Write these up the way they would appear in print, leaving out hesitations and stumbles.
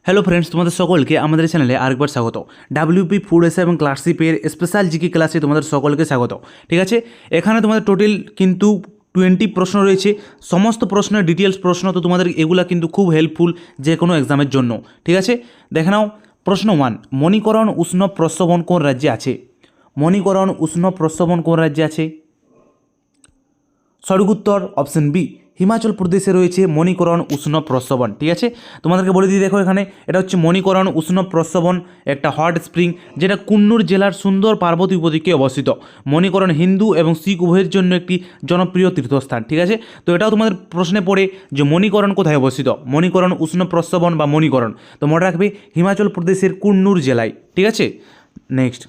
Hello friends, তোমাদের সকলকে আমাদের চ্যানেলে আরেকবার স্বাগত। ডাব্লিউপি ফুড এসে এবং ক্লাসশিপের স্পেশাল জিকে ক্লাসে তোমাদের সকলকে স্বাগত। ঠিক আছে, এখানে তোমাদের টোটাল কিন্তু 20 প্রশ্ন রয়েছে। সমস্ত প্রশ্নের ডিটেলস প্রশ্ন, তো তোমাদের এগুলা কিন্তু খুব হেল্পফুল যে কোনো এক্সামের জন্য। ঠিক আছে, দেখে নাও। প্রশ্ন 1, মণিকরণ উষ্ণ প্রস্রবণ কোন রাজ্যে আছে? মণিকরণ উষ্ণ প্রস্রবণ কোন রাজ্যে আছে? সঠিক উত্তর অপশন বি, হিমাচল প্রদেশে রয়েছে মণিকরণ উষ্ণ প্রস্রবণ। ঠিক আছে, তোমাদেরকে বলে দিই, দেখো এখানে এটা হচ্ছে মণিকরণ উষ্ণ প্রস্রবণ, একটা হট স্প্রিং যেটা কুন্নুর জেলার সুন্দর পার্বতী উপদ্বীপে অবস্থিত। মণিকরণ হিন্দু এবং শিখ উভয়ের জন্য একটি জনপ্রিয় তীর্থস্থান। ঠিক আছে, তো এটাও তোমাদের প্রশ্নে পড়ে যে মণিকরণ কোথায় অবস্থিত, মণিকরণ উষ্ণ প্রস্রবণ বা মণিকরণ, তো মনে রাখবে হিমাচল প্রদেশের কুন্নুর জেলায়। ঠিক আছে, নেক্সট,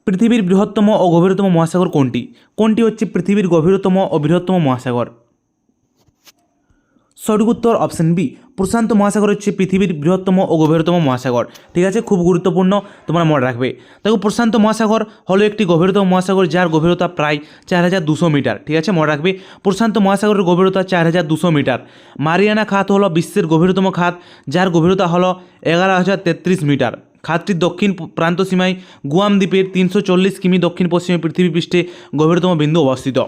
পৃথিবীর বৃহত্তম ও গভীরতম মহাসাগর কোনটি? কোনটি হচ্ছে পৃথিবীর গভীরতম ও বৃহত্তম মহাসাগর? সঠিক উত্তর অপশন বি, প্রশান্ত মহাসাগর হচ্ছে পৃথিবীর বৃহত্তম ও গভীরতম মহাসাগর। ঠিক আছে, খুব গুরুত্বপূর্ণ, তোমরা মনে রাখবে। দেখো, প্রশান্ত মহাসাগর হলো একটি গভীরতম মহাসাগর যার গভীরতা প্রায় 4200 মিটার। ঠিক আছে, মনে রাখবে প্রশান্ত মহাসাগরের গভীরতা 4200 মিটার। মারিয়ানা খাত হলো বিশ্বের গভীরতম খাত যার গভীরতা হলো 11033 মিটার। খাতটির দক্ষিণ প্রান্ত সীমায় গুয়াম দ্বীপের 340 কিমি দক্ষিণ পশ্চিমে পৃথিবী পৃষ্ঠে গভীরতম বিন্দু অবস্থিত।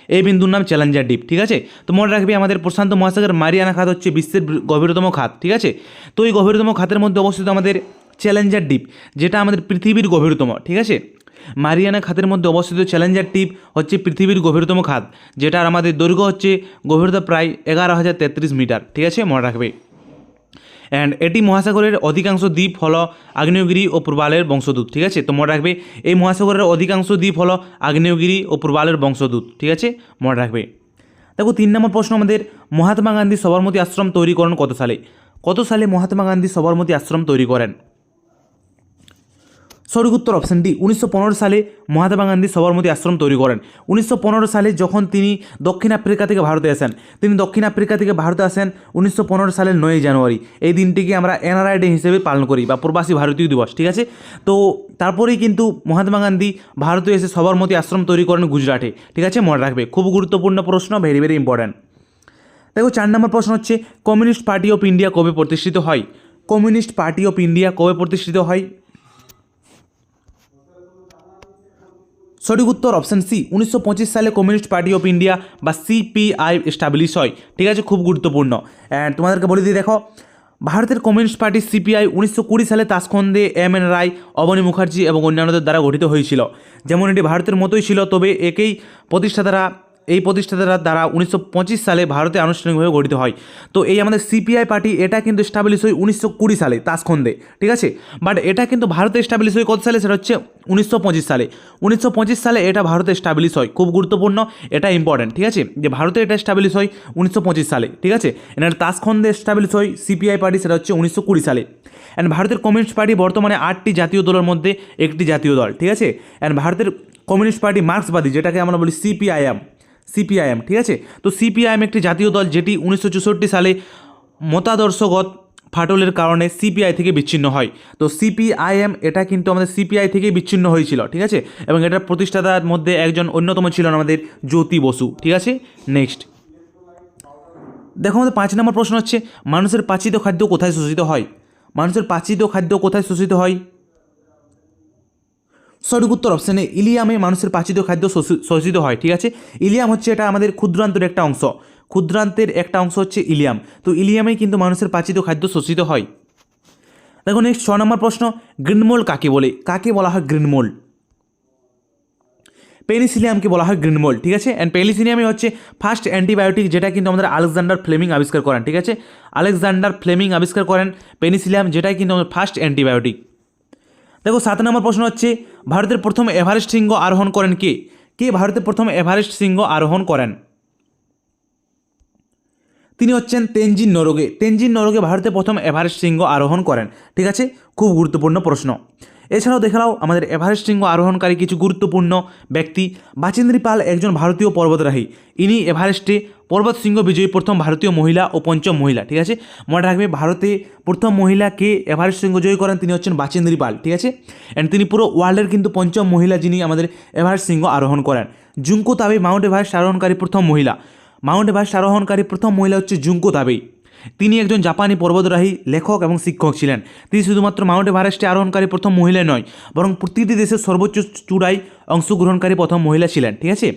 এই বিন্দুর নাম চ্যালেঞ্জার দ্বীপ। ঠিক আছে, তো মনে রাখবে আমাদের প্রশান্ত মহাসাগরের মারিয়ানা খাত হচ্ছে বিশ্বের গভীরতম খাত। ঠিক আছে, তো এই গভীরতম খাতের মধ্যে অবস্থিত আমাদের চ্যালেঞ্জার দ্বীপ, যেটা আমাদের পৃথিবীর গভীরতম। ঠিক আছে, মারিয়ানা খাতের মধ্যে অবস্থিত চ্যালেঞ্জার দ্বীপ হচ্ছে পৃথিবীর গভীরতম খাত, যেটার আমাদের দৈর্ঘ্য হচ্ছে গভীরতা প্রায় 11033 মিটার। ঠিক আছে, মনে রাখবে। অ্যান্ড এটি মহাসাগরের অধিকাংশ দ্বীপ হলো আগ্নেয়গিরি ও পূর্বালের বংশদূত। ঠিক আছে, তো মনে রাখবে এই মহাসাগরের অধিকাংশ দ্বীপ হলো আগ্নেয়গিরি ও পূর্বালের বংশদূত। ঠিক আছে, মনে রাখবে। দেখো 3 নম্বর প্রশ্ন আমাদের, মহাত্মা গান্ধী সবরমতী আশ্রম তৈরি করেন কত সালে? কত সালে মহাত্মা গান্ধী সবরমতী আশ্রম তৈরি করেন? সঠিক উত্তর অপশন ডি, 1915 সালে মহাত্মা গান্ধী সবরমতী আশ্রম তৈরি করেন। 1915 সালে যখন তিনি দক্ষিণ আফ্রিকা থেকে ভারতে আসেন, তিনি দক্ষিণ আফ্রিকা থেকে ভারতে আসেন 1915 সালের 9 জানুয়ারি। এই দিনটিকে আমরা এনআরআই ডে হিসেবে পালন করি বা প্রবাসী ভারতীয় দিবস। ঠিক আছে, তো তারপরেই কিন্তু মহাত্মা গান্ধী ভারতে এসে সবরমতী আশ্রম তৈরি করেন গুজরাটে। ঠিক আছে, মনে রাখবে, খুব গুরুত্বপূর্ণ প্রশ্ন, ভেরি ভেরি ইম্পর্ট্যান্ট। দেখো 4 নম্বর প্রশ্ন হচ্ছে, কমিউনিস্ট পার্টি অফ ইন্ডিয়া কবে প্রতিষ্ঠিত হয়? কমিউনিস্ট পার্টি অফ ইন্ডিয়া কবে প্রতিষ্ঠিত হয়? সঠিক উত্তর অপশন সি, 1925 সালে কমিউনিস্ট পার্টি অফ ইন্ডিয়া বা সিপিআই এস্টাবলিশ হয়। ঠিক আছে, খুব গুরুত্বপূর্ণ। অ্যান্ড তোমাদেরকে বলে দিই, দেখো ভারতের কমিউনিস্ট পার্টি সিপিআই 1920 সালে তাসকন্দে এম.এন. রায়, অবনী মুখার্জি এবং অন্যান্যদের দ্বারা গঠিত হয়েছিল। যেমন এটি ভারতের মতোই ছিল, তবে এই প্রতিষ্ঠাতারা দ্বারা 1925 সালে ভারতে আনুষ্ঠানিকভাবে গঠিত হয়। তো এই আমাদের সিপিআই পার্টি, এটা কিন্তু এস্টাবলিশ হয় 1920 সালে তাসকন্দে। ঠিক আছে, বাট এটা কিন্তু ভারতে এস্টাবলিশ হয় কত সালে? সেটা হচ্ছে 1925 সালে। 1925 সালে এটা ভারতে এস্টাবলিশ হয়, খুব গুরুত্বপূর্ণ, এটা ইম্পর্টেন্ট। ঠিক আছে, যে ভারতে এটা এস্টাবলিশ হয় 1925 সালে। ঠিক আছে, এটা তাসকন্দে এস্টাবলিশ হয় সিপিআই পার্টি, সেটা হচ্ছে 1920 সালে। অ্যান্ড ভারতের কমিউনিস্ট পার্টি বর্তমানে 8টি জাতীয় দলের মধ্যে একটি জাতীয় দল। ঠিক আছে, অ্যান্ড ভারতের কমিউনিস্ট পার্টি মার্ক্সবাদী, যেটাকে আমরা বলি সিপিআইএম। ঠিক আছে, তো সিপিআইএম একটি জাতীয় দল যেটি 1964 সালে মতাদর্শগত ফাটলের কারণে সিপিআই থেকে বিচ্ছিন্ন হয়। তো সিপিআইএম এটা কিন্তু আমাদের সিপিআই থেকেই বিচ্ছিন্ন হয়েছিল। ঠিক আছে, এবং এটার প্রতিষ্ঠাতার মধ্যে একজন অন্যতম ছিলেন আমাদের জ্যোতি বসু। ঠিক আছে, নেক্সট, দেখো আমাদের 5 নম্বর প্রশ্ন হচ্ছে, মানুষের পাচিত খাদ্য কোথায় শোষিত হয়? মানুষের পাচিত খাদ্য কোথায় শোষিত হয়? সঠিক উত্তর অপশানে ইলিয়ামে মানুষের পাচিত খাদ্য শোষিত হয়। ঠিক আছে, ইলিয়াম হচ্ছে এটা আমাদের ক্ষুদ্রান্তের একটা অংশ, ক্ষুদ্রান্তের একটা অংশ হচ্ছে ইলিয়াম। তো ইলিয়ামেই কিন্তু মানুষের পাচিত খাদ্য শোষিত হয়। দেখো নেক্সট 6 নম্বর প্রশ্ন, গ্রিনমোল্ড কাকে বলে? কাকে বলা হয় গ্রিনমোল্ড? পেনিসিলিয়ামকে বলা হয় গ্রিনমোল্ড। ঠিক আছে, অ্যান্ড পেনিসিলিয়ামই হচ্ছে ফার্স্ট অ্যান্টিবায়োটিক, যেটা কিন্তু আমাদের আলেকজান্ডার ফ্লেমিং আবিষ্কার করেন। ঠিক আছে, আলেকজান্ডার ফ্লেমিং আবিষ্কার করেন পেনিসিলিয়াম, যেটাই কিন্তু আমাদের ফার্স্ট অ্যান্টিবায়োটিক। দেখো 7 নম্বর প্রশ্ন হচ্ছে, ভারতের প্রথম এভারেস্ট শৃঙ্গ আরোহণ করেন কে? কে ভারতের প্রথম এভারেস্ট শৃঙ্গ আরোহণ করেন? তিনি হচ্ছেন তেনজিং নোরগে। তেনজিং নোরগে ভারতের প্রথম এভারেস্ট শৃঙ্গ আরোহণ করেন। ঠিক আছে, খুব গুরুত্বপূর্ণ প্রশ্ন। এছাড়াও দেখে নাও আমাদের এভারেস্ট শৃঙ্গ আরোহণকারী কিছু গুরুত্বপূর্ণ ব্যক্তি। বাচেন্দ্রী পাল একজন ভারতীয় পর্বতারোহী, ইনি এভারেস্টে পর্বত শৃঙ্গ বিজয়ী প্রথম ভারতীয় মহিলা ও পঞ্চম মহিলা। ঠিক আছে, মনে রাখবে ভারতে প্রথম মহিলা কে এভারেস্ট শৃঙ্গ জয় করেন, তিনি হচ্ছেন বাচেন্দ্রী পাল। ঠিক আছে, অ্যান্ড তিনি পুরো ওয়ার্ল্ডের কিন্তু পঞ্চম মহিলা যিনি আমাদের এভারেস্ট শৃঙ্গ আরোহণ করেন। জুঙ্কো তাবেই মাউন্ট এভারেস্ট আরোহণকারী প্রথম মহিলা। মাউন্ট এভারেস্ট আরোহণকারী প্রথম মহিলা হচ্ছে জুঙ্কো তাবেই। তিনি একজন জাপানি পর্বতারোহী, লেখক এবং শিক্ষক ছিলেন। তিনি শুধুমাত্র মাউন্ট এভারেস্টে আরোহণকারী প্রথম মহিলা নয়, বরং প্রতিটি দেশের সর্বোচ্চ চূড়ায় অংশগ্রহণকারী প্রথম মহিলা ছিলেন। ঠিক আছে,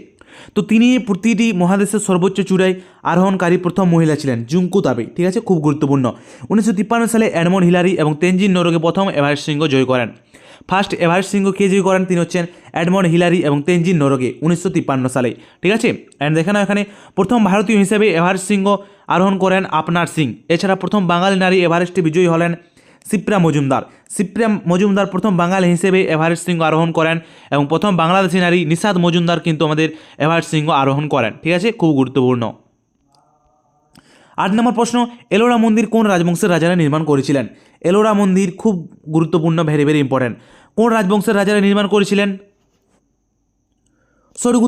তো তিনি প্রতিটি মহাদেশের সর্বোচ্চ চূড়ায় আরোহণকারী প্রথম মহিলা ছিলেন, জুঙ্কু তাবে। ঠিক আছে, খুব গুরুত্বপূর্ণ। 1953 সালে এডমন্ড হিলারি এবং তেনজিন নোরগে প্রথম এভারেস্ট শৃঙ্গ জয় করেন। ফার্স্ট এভারেস্ট শৃঙ্গ কে জয় করেন? তিনি হচ্ছেন এডমন্ড হিলারি এবং তেনজিন নোরগে 1953 সালে। ঠিক আছে, অ্যান্ড দেখে নাও এখানে প্রথম ভারতীয় হিসেবে এভারেস্ট শৃঙ্গ আরোহণ করেন আপনার সিং। এছাড়া প্রথম বাঙালি নারী এভারেস্টে বিজয়ী হলেন শিপ্রা মজুমদার। শিপ্রা মজুমদার প্রথম বাঙালি হিসেবে এভারেস্ট শৃঙ্গ আরোহণ করেন এবং প্রথম বাংলাদেশি নারী নিশাদ মজুমদার কিন্তু আমাদের এভারেস্ট শৃঙ্গ আরোহণ করেন। ঠিক আছে, খুব গুরুত্বপূর্ণ। 8 নম্বর প্রশ্ন, এলোরা মন্দির কোন রাজবংশের রাজারা নির্মাণ করেছিলেন? এলোরা মন্দির খুব গুরুত্বপূর্ণ, ভেরি ভেরি ইম্পর্টেন্ট। কোন রাজবংশের রাজারা নির্মাণ করেছিলেন? সঠিক